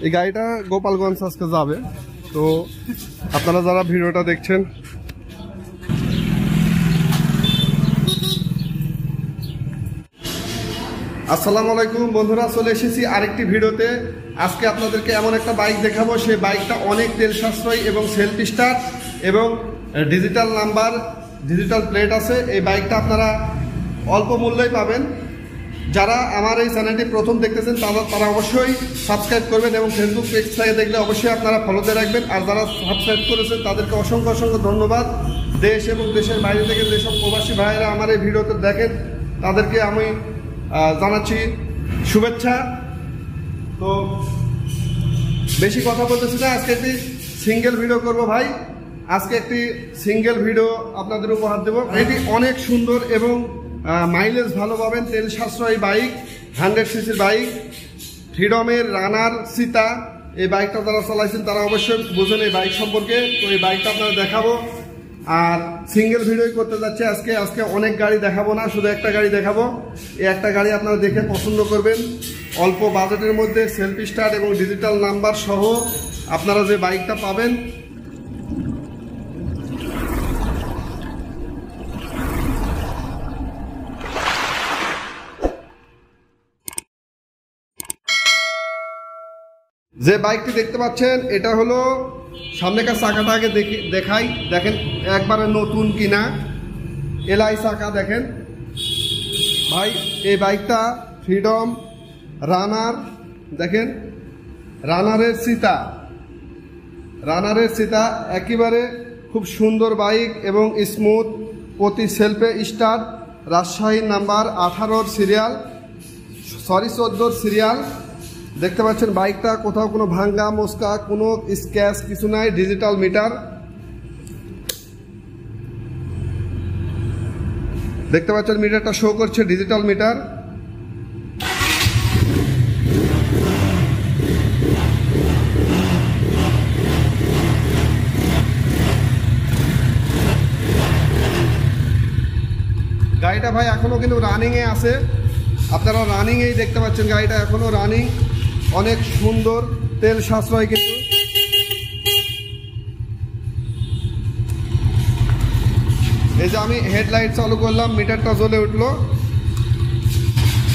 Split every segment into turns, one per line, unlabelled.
এই গাড়িটা গোপালগঞ্জ আজকে যাবে। তো আপনারা যারা ভিডিওটা দেখছেন আসসালামু আলাইকুম বন্ধুরা, চলে এসেছি আরেকটি ভিডিওতে। আজকে আপনাদেরকে এমন একটা বাইক দেখাবো, সেই বাইকটা অনেক তেল সাশ্রয়ী এবং সেলফ স্টার্ট এবং ডিজিটাল নাম্বার, ডিজিটাল প্লেট আছে। এই বাইকটা আপনারা অল্প মূল্যেই পাবেন। যারা আমার এই চ্যানেলটি প্রথম দেখতেছেন তারা অবশ্যই সাবস্ক্রাইব করবেন এবং ফেসবুক পেজ থেকে দেখলে অবশ্যই আপনারা ফলোতে রাখবেন। আর যারা সাবস্ক্রাইব করেছেন তাদেরকে অসংখ্য অসংখ্য ধন্যবাদ। দেশ এবং দেশের বাইরে থেকে যেসব প্রবাসী ভাইয়েরা আমার এই ভিডিওতে দেখেন তাদেরকে আমি জানাচ্ছি শুভেচ্ছা। তো বেশি কথা বলতেছি না, আজকে একটি সিঙ্গেল ভিডিও করব ভাই। আজকে একটি সিঙ্গেল ভিডিও আপনাদের উপহার দেব। এটি অনেক সুন্দর এবং মাইলেজ ভালো পাবেন, তেল সাশ্রয়ী বাইক, 100 সিসির বাইক, ফ্রিডমের রানার সীতা। এই বাইকটা যারা চালাইছেন তারা অবশ্যই বোঝেন এই বাইক সম্পর্কে। তো এই বাইকটা আপনারা দেখাবো আর সিঙ্গেল ভিডিও করতে যাচ্ছে আজকে অনেক গাড়ি দেখাবো না, শুধু একটা গাড়ি দেখাবো। এই একটা গাড়ি আপনারা দেখে পছন্দ করবেন। অল্প বাজেটের মধ্যে সেলফ স্টার্ট এবং ডিজিটাল নাম্বার সহ আপনারা যে বাইকটা পাবেন, যে বাইকটি দেখতে পাচ্ছেন এটা হলো সামনেকার চাকাটা আগে দেখাই। দেখেন একবারে নতুন কিনা এলআই চাকা। দেখেন ভাই এই বাইকটা ফ্রিডম রানার, দেখেন রানারের সীতা একেবারে খুব সুন্দর বাইক এবং স্মুথ, প্রতি সেলফে start, Rajshahi number 18 serial, 14 serial. দেখতে পাচ্ছেন বাইকটা কোথাও কোনো ভাঙ্গা মোস্কা কোনো স্ক্র্যাচ কিছু নাই। ডিজিটাল মিটার দেখতে পাচ্ছেন, মিটারটা শো করছে ডিজিটাল মিটার। গাড়িটা ভাই এখনো কিন্তু রানিংয়ে আছে, আপনারা রানিংয়েই দেখতে পাচ্ছেন গাড়িটা এখনো রানিং, অনেক সুন্দর, তেল সাশ্রয়। কিন্তু এই যে আমি হেডলাইট চালু করলাম, মিটারটা জ্বলে উঠলো,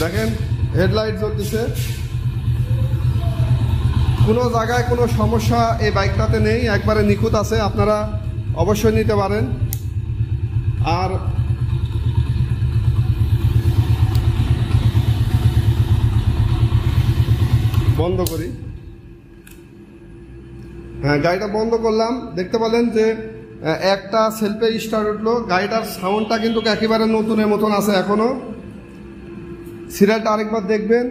দেখেন হেডলাইট জ্বলতেছে। কোনো জায়গায় কোনো সমস্যা এই বাইকটাতে নেই, একবারে নিখুঁত আছে, আপনারা অবশ্যই নিতে পারেন। আর বন্ধ করি, হ্যাঁ গাড়িটা বন্ধ করলাম। দেখতে পেলেন যে একটা সেলফে স্টার্ট উঠলো। গাড়িটার সাউন্ডটা কিন্তু একেবারে নতুনের মতন আছে এখনো। সিরিয়ালটা আরেকবার দেখবেন,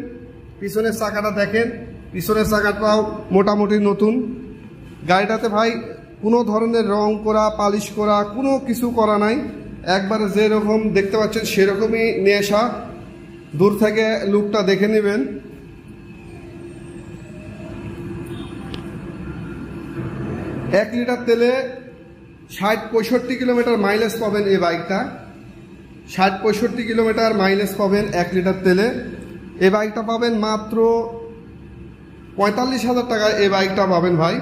পিছনের চাকাটা দেখেন, পিছনের চাকাটাও মোটামুটি নতুন। গাড়িটাতে ভাই কোনো ধরনের রং করা পালিশ করা কোনো কিছু করা নাই, একবারে যেরকম দেখতে পাচ্ছেন সেরকমই নিয়ে আসা। দূর থেকে লুকটা দেখে নেবেন। 1 লিটার তেলে 60-65 কিলোমিটার মাইলেজ পাবেন এই বাইকটা। 60-65 কিলোমিটার মাইলেজ পাবেন 1 লিটার তেলে। এই বাইকটা পাবেন মাত্র 45,000 টাকায়। এই বাইকটা পাবেন ভাই।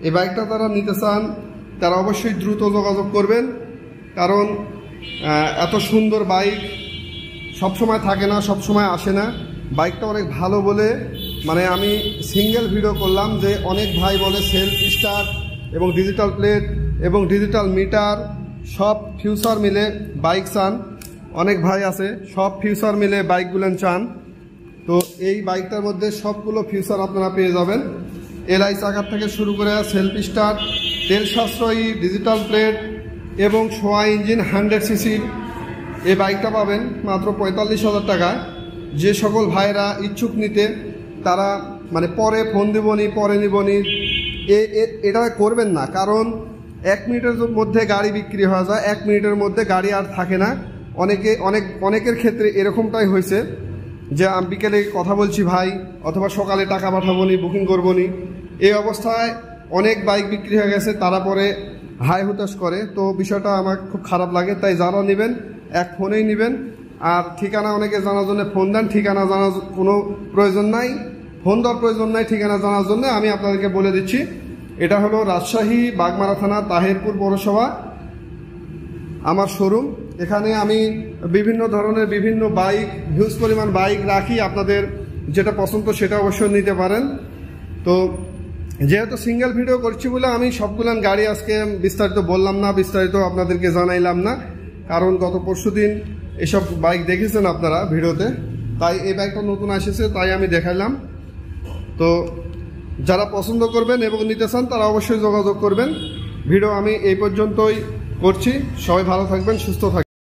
এই বাইকটা যারা নিতে চান তারা অবশ্যই দ্রুত যোগাযোগ করবেন, কারণ এত সুন্দর বাইক সবসময় থাকে না, সবসময় আসে না। বাইকটা অনেক ভালো বলে মানে আমি সিঙ্গেল ভিডিও করলাম, যে অনেক ভাই বলে সেলফ স্টার্ট এবং ডিজিটাল প্লেট এবং ডিজিটাল মিটার সব ফিউচার মিলে বাইক চান। অনেক ভাই আছে সব ফিউচার মিলে বাইকগুলো চান। তো এই বাইকটার মধ্যে সবগুলো ফিউচার আপনারা পেয়ে যাবেন। এলআই চাকার থেকে শুরু করে সেলফ স্টার্ট, তেল সাশ্রয়ী, ডিজিটাল প্লেট এবং সোয়া ইঞ্জিন 100 সিসির এই বাইকটা পাবেন মাত্র 45,000 টাকায়। যে সকল ভাইরা ইচ্ছুক নিতে তারা মানে পরে ফোন দেবনি, পরে নিবনি, এটা করবেন না। কারণ 1 মিনিটের মধ্যে গাড়ি বিক্রি হয়ে যায়, 1 মিনিটের মধ্যে গাড়ি আর থাকে না। অনেকের ক্ষেত্রে এরকমটাই হয়েছে যে আমি বিকেলে কথা বলছি ভাই, অথবা সকালে টাকা পাঠাবনি, বুকিং করবনি, এই অবস্থায় অনেক বাইক বিক্রি হয়ে গেছে, তারা পরে হাই হুতাশ করে। তো বিষয়টা আমার খুব খারাপ লাগে। তাই যারা নেবেন এক ফোনেই নেবেন, আর ঠিকানা অনেকে জানার জন্য ফোন দেন, ঠিকানা জানার কোনো প্রয়োজন নাই, ফোন দেওয়ার প্রয়োজন নাই। ঠিকানা জানার জন্য আমি আপনাদেরকে বলে দিচ্ছি, এটা হলো রাজশাহী বাগমারা থানা তাহিরপুর পৌরসভা আমার শোরুম। এখানে আমি বিভিন্ন ধরনের বিভিন্ন বাইক, হিউজ পরিমাণ বাইক রাখি। আপনাদের যেটা পছন্দ সেটা অবশ্যই নিতে পারেন। তো যেহেতু সিঙ্গেল ভিডিও করছি বলে আমি সবগুলান গাড়ি আজকে বিস্তারিত বললাম না, বিস্তারিত আপনাদেরকে জানাইলাম না, কারণ গত পরশু দিন এসব বাইক দেখেছেন আপনারা ভিডিওতে, তাই এই বাইকটা নতুন এসেছে তাই আমি দেখাইলাম। তো যারা পছন্দ করবেন এবং নিতে চান তারা অবশ্যই যোগাযোগ করবেন। ভিডিও আমি এই পর্যন্তই করছি। সবাই ভালো থাকবেন, সুস্থ থাকবেন।